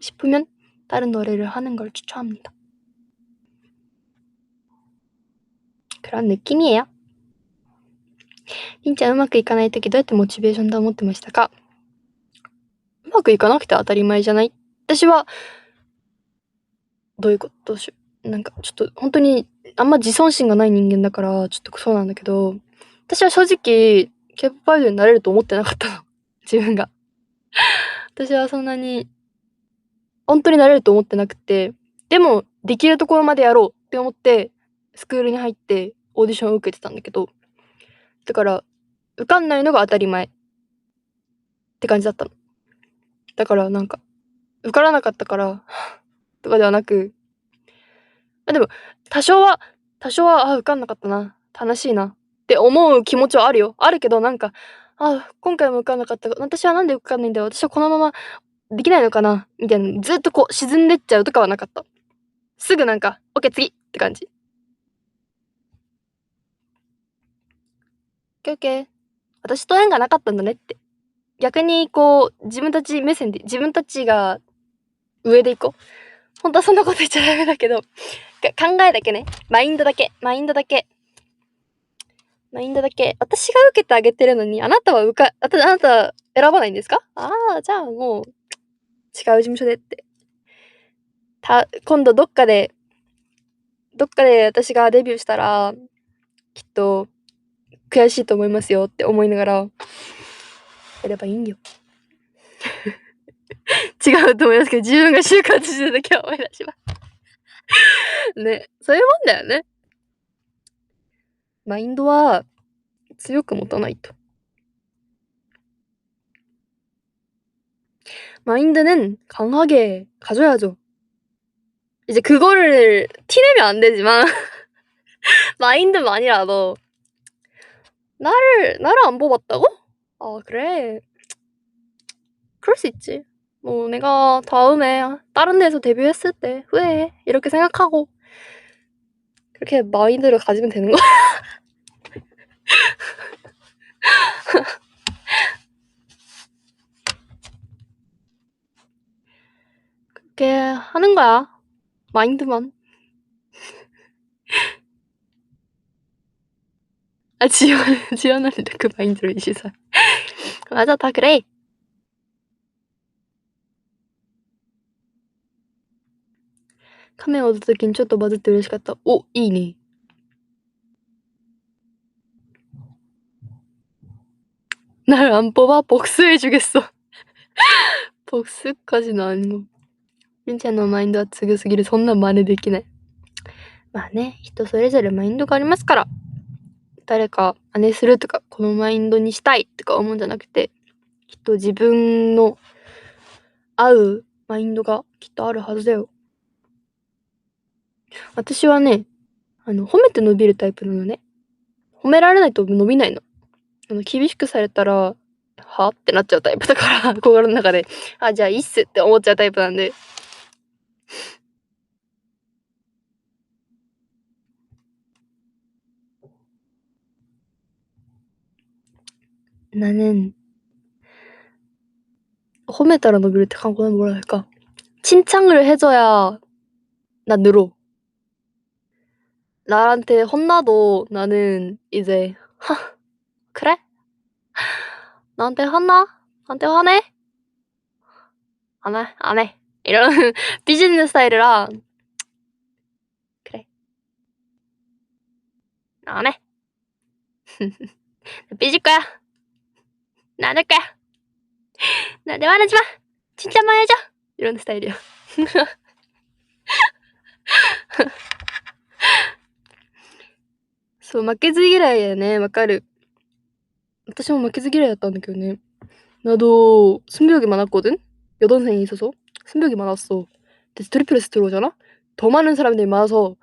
싶으면 다른 노래를 하는 걸 추천합니다. 그런 느낌이에요. 진짜 うまくいかない時どうやってモチベーション保ってましたか? うまくいかなくて当たり前じゃない? 私はどういうこと？どうしよう。なんかちょっと本当にあんま自尊心がない人間だからちょっとそうなんだけど、私は正直 K-POP アイドルになれると思ってなかったの。自分が。私はそんなに本当になれると思ってなくて、でもできるところまでやろうって思ってスクールに入ってオーディションを受けてたんだけど、だから受かんないのが当たり前って感じだったの。だからなんか受からなかったからとかではなく、でも多少は受かんなかったな、悲しいなって思う気持ちはあるよ。あるけどなんか今回も受かんなかった。私はなんで受かんないんだろう。私はこのままできないのかなみたいな、ずっとこう沈んでっちゃうとかはなかった。すぐなんかオッケー次って感じ。オッケー私と縁がなかったんだねって。逆にこう自分たち目線で自分たちが上でいこう。本当はそんなこと言っちゃダメだけど、考えだけね。マインドだけ。私が受けてあげてるのに、あなたは選ばないんですか？じゃあもう違う事務所でって。今度どっかで私がデビューしたらきっと悔しいと思いますよって思いながらやればいいんよ。違うと思いますけど、自分が就活してる時は思い出します。ね、そういうもんだよね。マインドは強く持たない또. 마인드는 강하게 가져야죠. 이제 그거를 티내면 안 되지만 마인드만이라도 나를 안 뽑았다고? 그래. 그럴 수 있지. 뭐 내가 다음에 다른 데서 데뷔했을 때 후회해. 이렇게 생각하고 그렇게 마인드를 가지면 되는 거야. 그렇게 하는 거야. 마인드만. 지연하는데 그 마인드로 24살. 맞아, 다 그래.仮面を踊った時にちょっとバズって嬉しかった。お、いいね。 날 안 뽑아? 복수해주겠어. 복수까지는 아니고. 민채のマインドは強すぎる。そんな真似できない。まあね、人それぞれマインドがありますから。誰か真似するとか、このマインドにしたいとか思うんじゃなくて、きっと自分の合うマインドがきっとあるはずだよ。私はね、褒めて伸びるタイプなのね。褒められないと伸びないの。厳しくされたら、はってなっちゃうタイプだから、心の中で、あ、じゃあいいっすって思っちゃうタイプなんで。 나는 홈에따라 너비를 택한 거는 뭐라 할까? 칭찬을 해줘야 나 늘어. 나한테 혼나도 나는 이제 그래? 나한테 혼나? 나한테 화내? 안 해. 이런 비즈니스 스타일이라 그래. 안 해. 삐질 거야. 나 안 할 거야. 나한테 화내지 마. 칭찬만 해줘. 이런 스타일이야. そう、負けず嫌いだよね。わかる。私も負けず嫌いだったんだけどね. 나도 승부욕이 많았거든? 여동생이 있어서 승부욕이 많았어. 근데 트리플스 들어오잖아? 더 많은 사람들이 많아서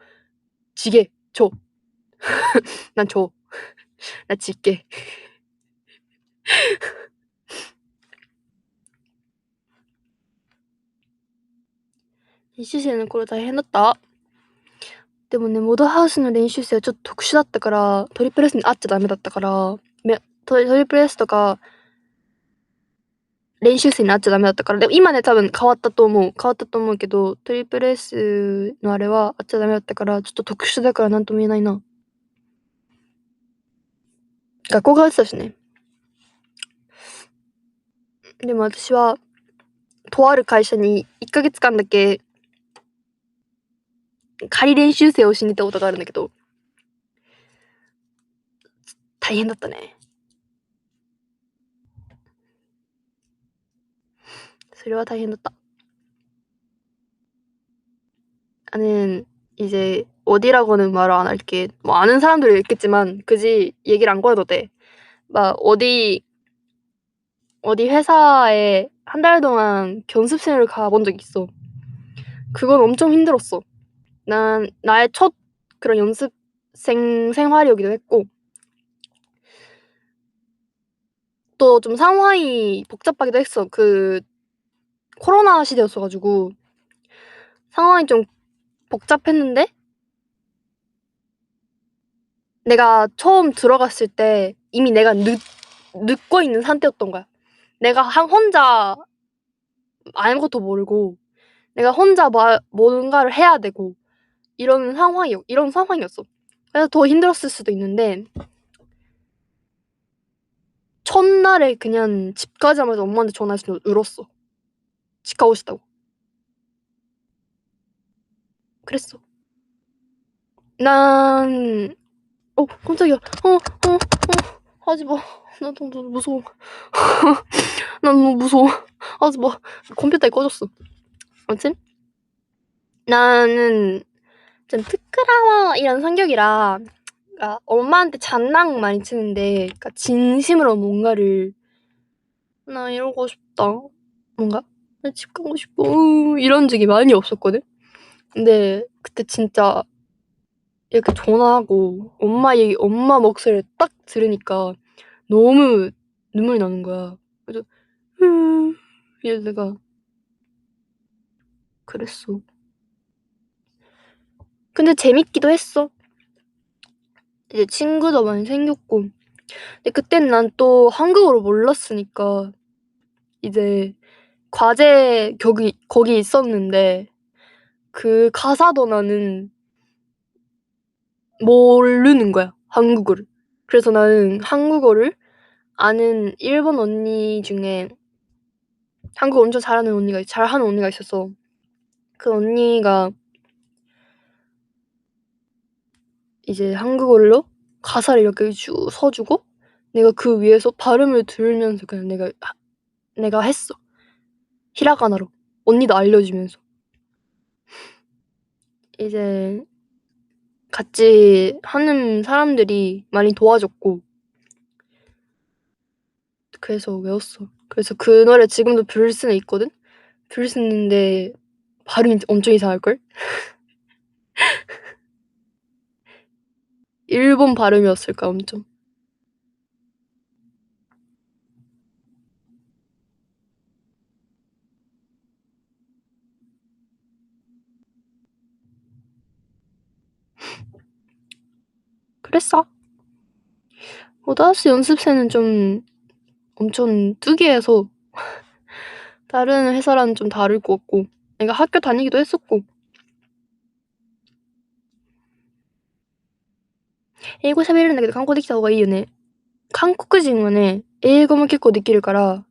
지게 져. 난 져. 나 질게.練習生の頃大変だった。でもね、モドハウスの練習生はちょっと特殊だったから、トリプル S に会っちゃダメだったから、トリプル S とか練習生に会っちゃダメだったから。でも今ね、多分変わったと思うけど、トリプル S のあれは会っちゃダメだったから、ちょっと特殊だからなんとも言えないな。学校が会ってたしね。でも私はとある会社に1ヶ月間だけ仮練習生をしに行ったことがあるんだけど、大変だったね。それは大変だった。나는 이제 어디라고는 말을 안 할게. 뭐 아는 사람들이 있겠지만 굳이 얘기를 안 꺼내도 돼. 막 어디 회사에 한 달 동안 견습생을 가본 적이 있어. 그건 엄청 힘들었어. 나의 첫 그런 연습생 생활이기도 했고, 또 좀 상황이 복잡하기도 했어. 그 코로나 시대였어가지고 상황이 좀 복잡했는데, 내가 처음 들어갔을 때 이미 내가 늦고 있는 상태였던 거야. 내가 혼자 아무것도 모르고 내가 혼자 뭔가를 해야 되고 이런 상황이었어. 그래서 더 힘들었을 수도 있는데, 첫날에 그냥 집 가자마자 엄마한테 전화해서 울었어. 집 가고 싶다고. 그랬어. 난 깜짝이야. 하지 마. 나 너무 무서워. 난 너무 무서워. 하지 마. 컴퓨터에 꺼졌어. 아무튼 나는 좀 특크라와 이런 성격이라, 그러니까 엄마한테 장난 많이 치는데, 그러니까 진심으로 뭔가를 나 이러고 싶다. 뭔가 나 집 가고 싶어. 이런 적이 많이 없었거든. 근데 그때 진짜 이렇게 전화하고 엄마 목소리를 딱 들으니까 너무 눈물이 나는 거야. 그래서 이러다가 그랬어. 근데 재밌기도 했어. 이제 친구도 많이 생겼고. 근데 그땐 난 또 한국어를 몰랐으니까 이제 과제 거기 있었는데 그 가사도 나는 모르는 거야, 한국어를. 그래서 나는 한국어를 아는 일본 언니 중에 한국어 엄청 잘하는 언니가 있었어. 그 언니가 이제 한국어로 가사를 이렇게 쭉 써주고 내가 그 위에서 발음을 들으면서 그냥 내가 했어. 히라가나로. 언니도 알려주면서. 이제 같이 하는 사람들이 많이 도와줬고 그래서 외웠어. 그래서 그 노래 지금도 부를 수는 있거든? 부를 수 있는데 발음이 엄청 이상할걸? 일본 발음이었을까 엄청. 그랬어. 오다시 연습생은 좀 엄청 특이해서 다른 회사랑은 좀 다를 것 같고 내가 학교 다니기도 했었고英語喋れるんだけど韓国できた方がいいよね。韓国人はね、英語も結構できるから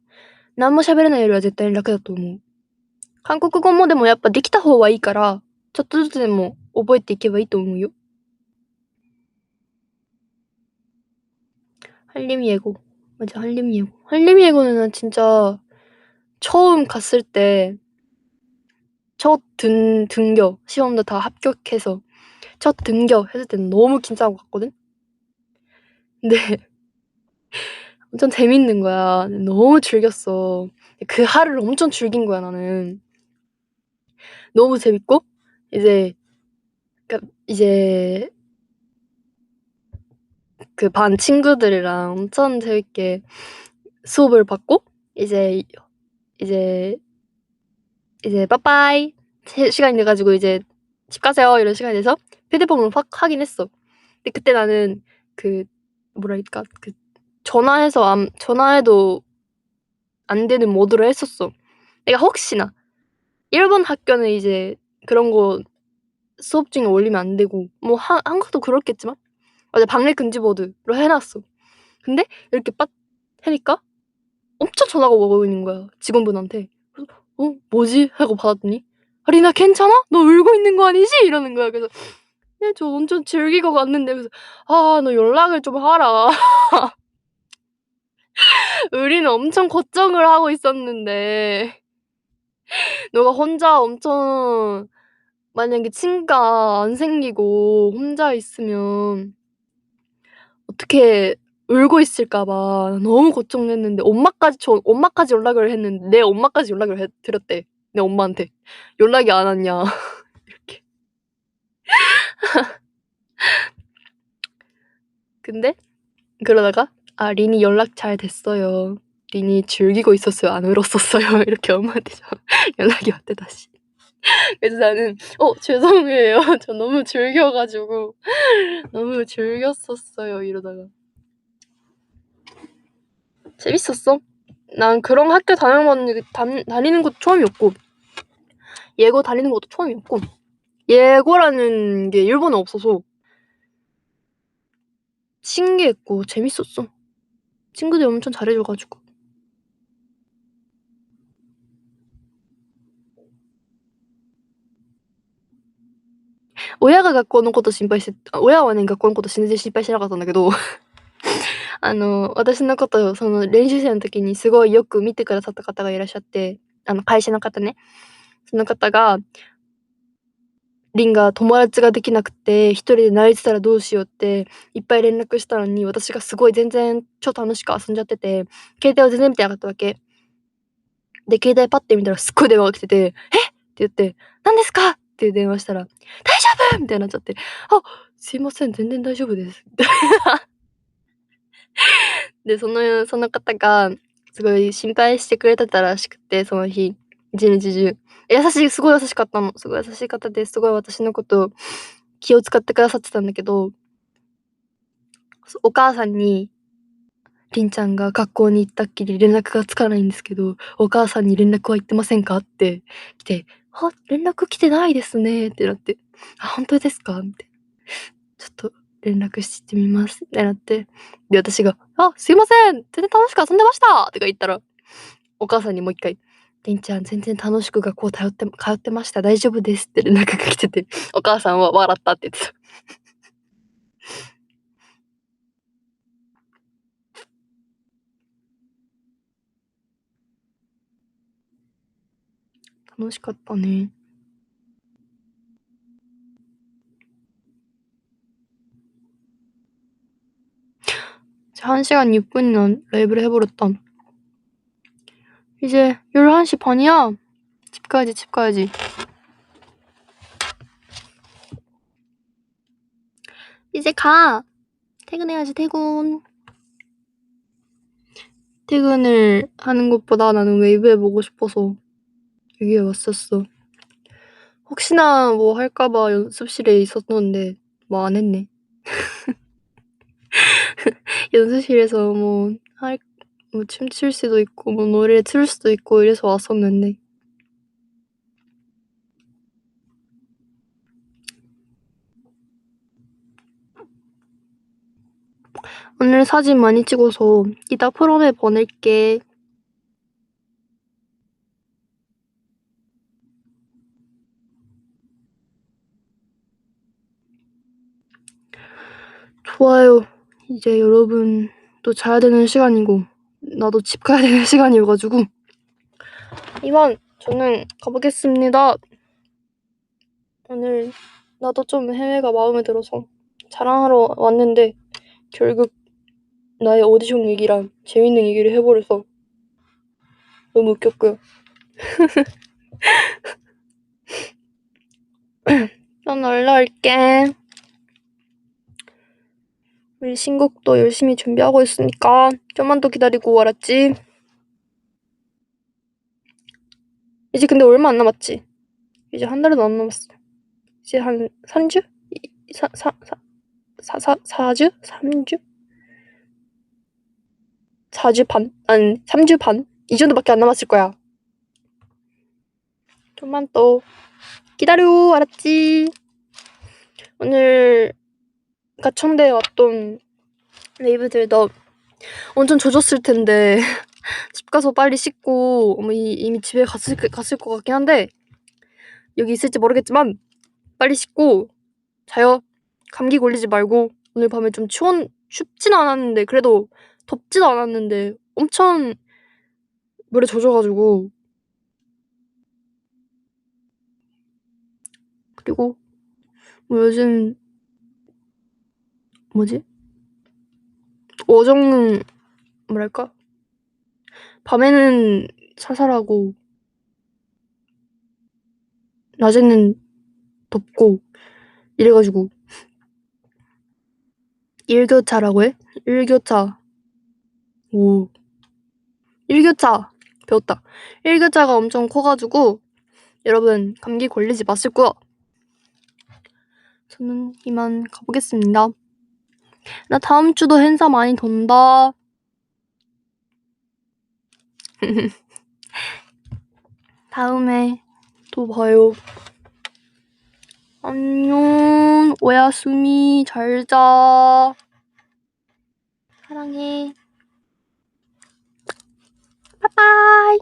何も喋れないよりは絶対に楽だと思う。韓国語もでもやっぱできた方がいいからちょっとずつでも覚えていけばいいと思うよ。한림예고. 맞아, 한림예고. 한림예고는 난 진짜 처음 갔을 때 첫 등교 시험도 다 합격해서 첫 등교 했을 때는 너무 긴장하고 갔거든? 근데 엄청 재밌는 거야. 너무 즐겼어. 그 하루를 엄청 즐긴 거야, 나는. 너무 재밌고 이제 그 반 친구들이랑 엄청 재밌게 수업을 받고 이제 빠빠이 시간이 돼가지고 이제 집 가세요 이런 시간이 돼서 휴대폰을 확 하긴 했어. 근데 그때 나는 그 뭐랄까 그 전화해도 안 되는 모드로 했었어. 내가 혹시나 일본 학교는 이제 그런 거 수업 중에 올리면 안 되고 뭐 한국도 그렇겠지만 맞아 방해 금지 모드로 해놨어. 근데 이렇게 빡 하니까 엄청 전화가 오고 있는 거야 직원분한테. 그래서 뭐지 하고 받았더니 아리나 괜찮아? 너 울고 있는 거 아니지? 이러는 거야. 그래서 네, 저 엄청 즐기고 갔는데 그래서 너 연락을 좀 하라. 우리는 엄청 걱정을 하고 있었는데 너가 혼자 엄청 만약에 친구가 안 생기고 혼자 있으면 어떻게 울고 있을까 봐 너무 걱정했는데 엄마까지 연락을 했는데 내 엄마까지 연락을 드렸대. 내 엄마한테. 연락이 안 왔냐. 이렇게. 근데 그러다가 린이 연락 잘 됐어요. 린이 즐기고 있었어요. 안 울었었어요. 이렇게 엄마한테 연락이 왔대 다시. 그래서 나는 죄송해요. 저 너무 즐겨가지고 너무 즐겼었어요. 이러다가 재밌었어. 난 그런 학교 다니는 것도 처음이었고 예고 다니는 것도 처음이었고 예고라는 게 일본에 없어서 신기했고 재밌었어. 친구들이 엄청 잘해줘가지고.親はね学校のこと全然心配しなかったんだけど私のことをその練習生の時にすごいよく見てくださった方がいらっしゃって、会社の方ね。その方がリンが友達ができなくて一人で泣いてたらどうしようっていっぱい連絡したのに私がすごい全然超楽しく遊んじゃってて携帯を全然見てなかったわけで携帯パッて見たらすっごい電話が来ててえって言って何ですかって電話したら大丈夫みたいになっちゃってすいません全然大丈夫ですでその方がすごい心配してくれてたらしくてその日一日中すごい優しかったの。すごい優しい方ですごい私のこと気を使ってくださってたんだけどお母さんにりんちゃんが学校に行ったっきり連絡がつかないんですけどお母さんに連絡は行ってませんかって来て連絡来てないですねってなって本当ですかみたいなちょっと連絡してみますってなって、で、私が、あ、すいません、全然楽しく遊んでましたとか言ったら、お母さんにもう一回、りんちゃん全然楽しく学校通ってました。大丈夫ですって連絡が来てて、お母さんは笑ったって言ってた。楽しかったね。이제 1시간 6분이나 라이브를 해버렸다. 이제 11시 반이야. 집 가야지. 이제 가. 퇴근해야지, 퇴근. 퇴근을 하는 것보다 나는 웨이브 해보고 싶어서 여기에 왔었어. 혹시나 뭐 할까봐 연습실에 있었는데 뭐 안 했네. 연습실에서 뭐 춤출 수도 있고 뭐 노래 틀 수도 있고 이래서 왔었는데 오늘 사진 많이 찍어서 이따 프롬에 보낼게. 좋아요. 이제 여러분도 자야 되는 시간이고 나도 집 가야 되는 시간이어가지고 이만 저는 가보겠습니다. 오늘 나도 좀 해외가 마음에 들어서 자랑하러 왔는데 결국 나의 오디션 얘기랑 재밌는 얘기를 해버려서 너무 웃겼고요. 난 올라올게. 우리 신곡도 열심히 준비하고 있으니까 좀만 더 기다리고 알았지? 이제 근데 얼마 안 남았지? 이제 한 달도 안 남았어. 이제 한 3주? 4주? 3주? 4주 반? 아니 3주 반? 이 정도밖에 안 남았을 거야. 좀만 더 기다려, 알았지? 오늘 가천대에 왔던 레이브들도 완전 젖었을 텐데 집 가서 빨리 씻고 이미 집에 갔을 것 같긴 한데 여기 있을지 모르겠지만 빨리 씻고 자요. 감기 걸리지 말고. 오늘 밤에 좀 춥진 않았는데 그래도 덥지도 않았는데 엄청 물에 젖어가지고 그리고 뭐 요즘 뭐지? 어정 뭐랄까? 밤에는 살살하고 낮에는 덥고 이래가지고 일교차라고 해? 일교차. 오. 일교차 배웠다. 일교차가 엄청 커가지고 여러분 감기 걸리지 마시고요. 저는 이만 가보겠습니다. 나 다음 주도 행사 많이 돈다. 다음에 또 봐요. 안녕. 오야스미. 잘 자. 사랑해. 빠빠이.